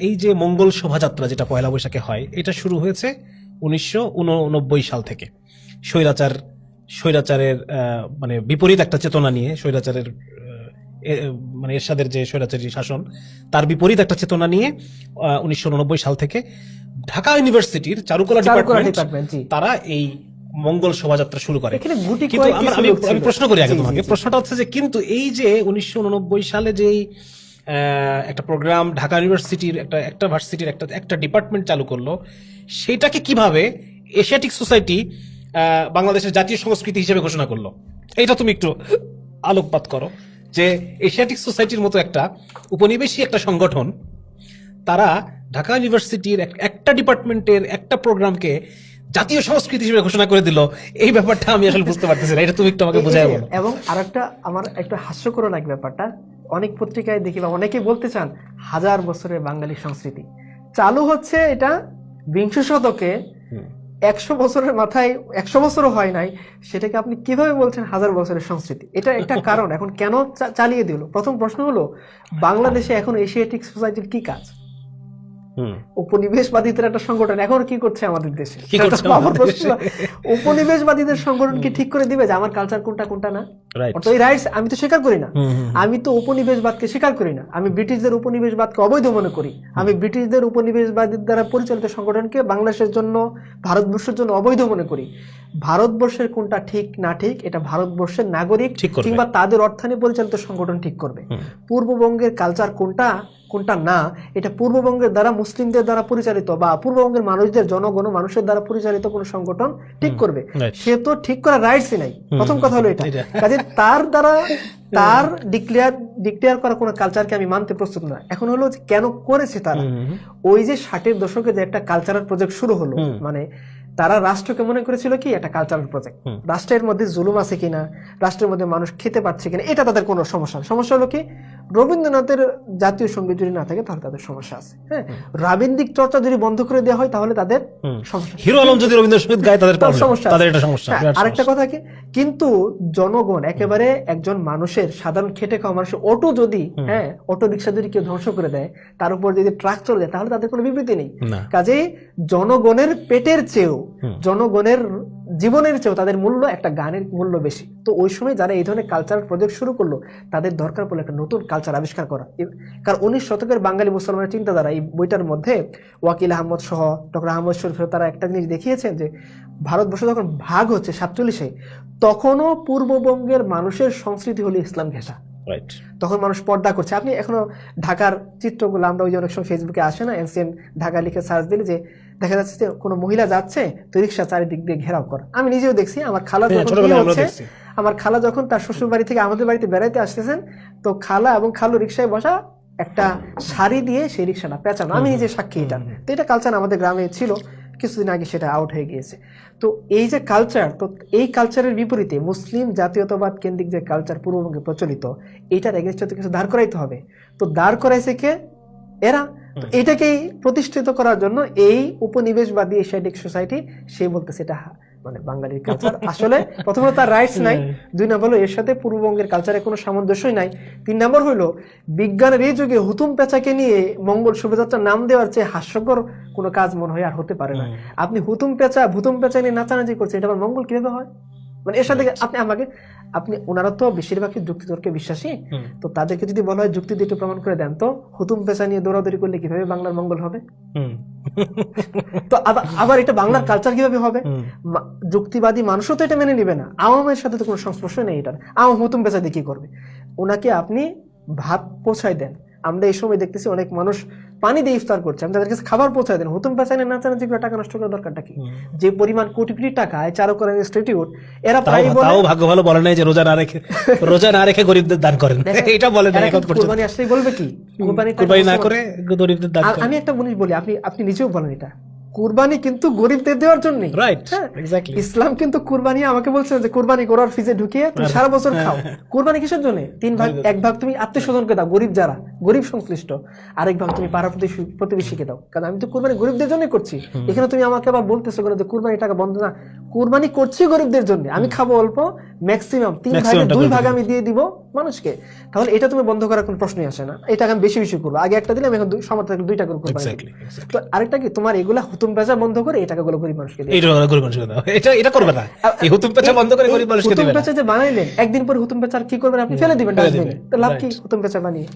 এই যে মঙ্গল শোভাযাত্রা যেটা পয়লা বৈশাখে হয়, এটা শুরু হয়েছে 1989 সাল থেকে। স্বৈরাচারের মানে বিপরীত একটা চেতনা নিয়ে, স্বৈরাচারের মানে এরশাদের যে স্বৈরাচারী শাসন, তার বিপরীত একটা চেতনা নিয়ে 1989 সাল থেকে ঢাকা ইউনিভার্সিটির চারুকলা ডিপার্টমেন্ট তারা এই মঙ্গল শোভাযাত্রা শুরু করে। কিন্তু আমি প্রশ্ন করি আগে তোমাকে, প্রশ্নটা হচ্ছে যে কিন্তু এই যে 1989 সালে যেই একটা প্রোগ্রাম ঢাকা ইউনিভার্সিটির একটা ভার্সিটির একটা ডিপার্টমেন্ট চালু করলো, সেটাকে কিভাবে এশিয়াটিক সোসাইটি বাংলাদেশের জাতীয় সংস্কৃতি হিসেবে ঘোষণা করলো, এটা তুমি একটু আলোকপাত করো। যে এশিয়াটিক সোসাইটির মতো একটা উপনিবেশী একটা সংগঠন, তারা ঢাকা ইউনিভার্সিটির একটা ডিপার্টমেন্টের একটা প্রোগ্রামকে জাতীয় সংস্কৃতি হিসেবে ঘোষণা করে দিল, এই ব্যাপারটা আমি আসলে বুঝতে পারতেছি না, এটা তুমি একটু আমাকে বোঝাই বলো। এবং আরেকটা আমার একটু হাস্যকর লাগে ব্যাপারটা, অনেক পত্রিকায় দেখি বা অনেকে বলতে চান 1000 বছরের বাঙালি সংস্কৃতি চালু হচ্ছে, এটা 20 শতকে 100 বছরের মাথায় 100 বছরও হয় নাই, সেটাকে আপনি কিভাবে বলছেন 1000 বছরের সংস্কৃতি? এটা একটা কারণ। এখন কেন চালিয়ে দিল? প্রথম প্রশ্ন হলো, বাংলাদেশে এখন এশিয়াটিক সোসাইটির কি কাজ? উপনিবেশবাদীদের একটা সংগঠন এখন কি করছে আমাদের দেশে? উপনিবেশবাদীদের সংগঠন কি ঠিক করে দিবে যে আমার কালচার কোনটা কোনটা না? এই রাইটস আমি তো স্বীকার করি না, আমি তো উপনিবেশবাদকে স্বীকার করি না, আমি ব্রিটিশদের উপনিবেশবাদকে অবৈধ মনে করি, আমি ব্রিটিশদের উপনিবেশবাদীর দ্বারা পরিচালিত সংগঠনকে বাংলাদেশের জন্য, ভারতবর্ষের জন্য অবৈধ মনে করি। ভারতবর্ষের কোনটা ঠিক না ঠিক এটা ভারতবর্ষের নাগরিক কিংবা তাদের অর্থায়নে পরিচালিত সংগঠন ঠিক করবে। পূর্ববঙ্গের কালচার কোনটা কোনটা না এটা পূর্ববঙ্গের দ্বারা, মুসলিমদের দ্বারা পরিচালিত বা পূর্ববঙ্গের মানুষদের, জনগণ মানুষের দ্বারা পরিচালিত কোন সংগঠন ঠিক করবে। সে তো ঠিক করার রাইটসই নাই। প্রথম কথা হলো এটা। কাজে তার দ্বারা তার ডিক্লেয়ার করা কোন কালচারকে আমি মানতে প্রস্তুত না। এখন হলো যে কেন করেছে তারা? ওই যে 60-এর দশকে যে একটা কালচারাল প্রজেক্ট শুরু হলো, মানে তারা রাষ্ট্রকে মনে করেছিল কি একটা কালচারাল প্রজেক্ট, রাষ্ট্রের মধ্যে জুলুম আছে কিনা, রাষ্ট্রের মধ্যে মানুষ খেতে পারছে কিনা, এটা তাদের কোনো সমস্যা। সমস্যা হলো কি, রবীন্দ্রনাথের জাতীয় সঙ্গীত যদি না থাকে তাহলে তাদের সমস্যা আছে। হ্যাঁ, রাবীন্দ্রিক চর্চা যদি বন্ধ করে দেওয়া হয় তাহলে তাদের সমস্যা। হিরো আলম যদি রবীন্দ্রসঙ্গীত গায় তাদের সমস্যা, তাদের এটা সমস্যা। আরেকটা কথা কি, কিন্তু জনগণ একেবারে একজন মানুষের, সাধারণ খেটে খাওয়া মানুষের অটো যদি, হ্যাঁ, অটো রিক্সা যদি কেউ ধ্বংস করে দেয়, তার উপর যদি ট্রাক চলে যায়, তাহলে তাদের কোনো বিবৃতি নেই। কাজেই জনগণের পেটের চেয়েও, জনগণের জীবনের চেয়েও তাদের মূল্য, একটা গানের মূল্য বেশি। তো ওই সময় যারা এই ধরনের কালচারাল প্রজেক্ট শুরু করলো, তাদের দরকার পড়লো একটা নতুন কালচার আবিষ্কার করা। কারণ 19 শতকের বাঙালি মুসলমানের চিন্তাধারা, এই বইটার মধ্যে ওয়াকিল আহমদ সহ ডক্টর আহমদ শরীফ তারা একটা জিনিস দেখিয়েছেন যে ভারতবর্ষ যখন ভাগ হচ্ছে 47-এ, তখনও পূর্ববঙ্গের মানুষের সংস্কৃতি হলো ইসলাম ঘেঁষা। তখন মানুষ পর্দা করছে। আপনি এখনো ঢাকার চিত্রগুলো, আমরা ওই যে অনেক সময় ফেসবুকে আসে না, এনসিএন ঢাকা লিখে সার্চ দিলে যে দেখা যাচ্ছে যে কোনো মহিলা যাচ্ছে তো রিক্সা চারিদিক দিয়ে ঘেরাও করা। আমি নিজেও দেখছি, আমার খালা আমার খালা যখন তার শ্বশুর বাড়ি থেকে আমাদের বাড়িতে বেড়াইতে আসতেছেন, তো খালা এবং খালু রিক্সায় বসা, একটা শাড়ি দিয়ে সেই রিক্সাটা পেঁচানো, আমি নিজে সাক্ষী এটা। তো এটা কালচার আমাদের গ্রামে ছিল, কিছুদিন আগে সেটা আউট হয়ে গিয়েছে। তো এই যে কালচার, তো এই কালচারের বিপরীতে মুসলিম জাতীয়তাবাদ কেন্দ্রিক যে কালচার পূর্ববঙ্গে প্রচলিত, এইটার এগেইনস্টে তো কিছু দাঁড় করাইতে হবে। তো দাঁড় করাইছে কে? এরা। তো এটাকেই প্রতিষ্ঠিত করার জন্য এই উপনিবেশবাদী এশিয়াটিক সোসাইটি, সে বলতেছে এটা মানে বাঙালির কালচার। আসলে প্রথমত তার রাইটস নাই, 2 নম্বর হলো এর সাথে পূর্ববঙ্গের কালচারে কোনো সামঞ্জস্যই নাই, 3 নম্বর হলো বিজ্ঞানের এই যুগে হুতুম পেঁচাকে নিয়ে মঙ্গল শোভাযাত্রার নাম দেওয়ার চেয়ে হাস্যকর কোনো কাজ মনে হয় আর হতে পারে না। আপনি ভুতুম পেঁচা নিয়ে নাচানাচি করছে, এটা আবার মঙ্গল কিভাবে হয়? মানে এর সাথে আপনি ওনারা তো বেশিরভাগই যুক্তিতর্কে বিশ্বাসী, তো তাদেরকে যদি বলা হয় যুক্তি দিয়ে একটু প্রমাণ করে দেন, তো হুতুম পেঁচা নিয়ে দৌড়াদৌড়ি করলে কিভাবে বাংলার মঙ্গল হবে? তো আবার এটা বাংলার কালচার কিভাবে হবে? যুক্তিবাদী মানুষও তো এটা মেনে নিবে না, আওয়ামের সাথে তো কোনো সংস্পর্শ নেই এটার। আওয়াম হুতুম পেঁচা দিয়ে কি করবে? ওনাকে আপনি ভাত পৌঁছায় দেন। আমরা এই সময় দেখতেছি অনেক মানুষ পানি দিয়ে ইফতার করছে, আমি তাদের কাছে খাবার পৌঁছায় দেন। হুতুম পেঁচায় নাচানাচি করে টাকা নষ্ট করার দরকারটা কি? যে পরিমাণ কোটি কোটি টাকা চারুকলা ইনস্টিটিউট, এরা প্রায় তাও ভাগ্য ভালো বলে নাই যে রোজা না রেখে গরিবদের দান করেন, এটা বলে না। কুরবানি আসলেই বলবে কি কুরবানি না করে গরিবদের দান করেন। আমি একটা জিনিস বলি, আপনি নিজেও বলেন এটা, কুরবানি কিন্তু গরিবদের দেওয়ার জন্য। ইসলাম কিন্তু কুরবানি আমাকে বলছে যে কুরবানি করার ফিজে ঢুকিয়ে তুমি সারা বছর খাও। কুরবানি কিসের জন্য? 3 ভাগ, 1 ভাগ তুমি আত্মীয় স্বজনকে দাও, গরিব যারা গরিব সংশ্লিষ্ট, আরেক ভাগ তুমি পাড়া প্রতিবেশীকে দাও। কারণ আমি তো কুরবানি গরিবদের জন্য করছি। এখানে তুমি আমাকে আবার বলতেছো যে কুরবানি টাকা বন্ধ না, কুরবানি করছি গরিবদের জন্য, আমি খাবো অল্প, ম্যাক্সিমাম 3 ভাগে Maximum টা 2 করে ভাগ দিবো। আমি দিয়ে দিব মানুষকে, তাহলে এটা তুমি বন্ধ করার কোনো প্রশ্নই আসে না। এটা আমি বেশি বেশি করবো, আগে একটা দিলাম, এখন সমর্থ থাকলে 2টা করে কুরবানি Exactly, দিবো। exactly. তো আরেকটা কি, তোমার এগুলা হুতুম পেঁচা বন্ধ করে এই টাকাগুলো গরিব মানুষকে দিয়ে এইটা গরিব মানুষকে দাও, এটা করবে না, এই হুতুম পেঁচা বন্ধ করে গরিব মানুষকে হুতুম দিবে না। পেঁচা যে বানাইলেন, একদিন পরে হুতুম পেঁচা আর কি করবেন আপনি? ফেলে দিবেন ফেলে ডাস্টবিনে। দিবেন। তো লাভ কি Right. হুতুম পেঁচা বানিয়ে?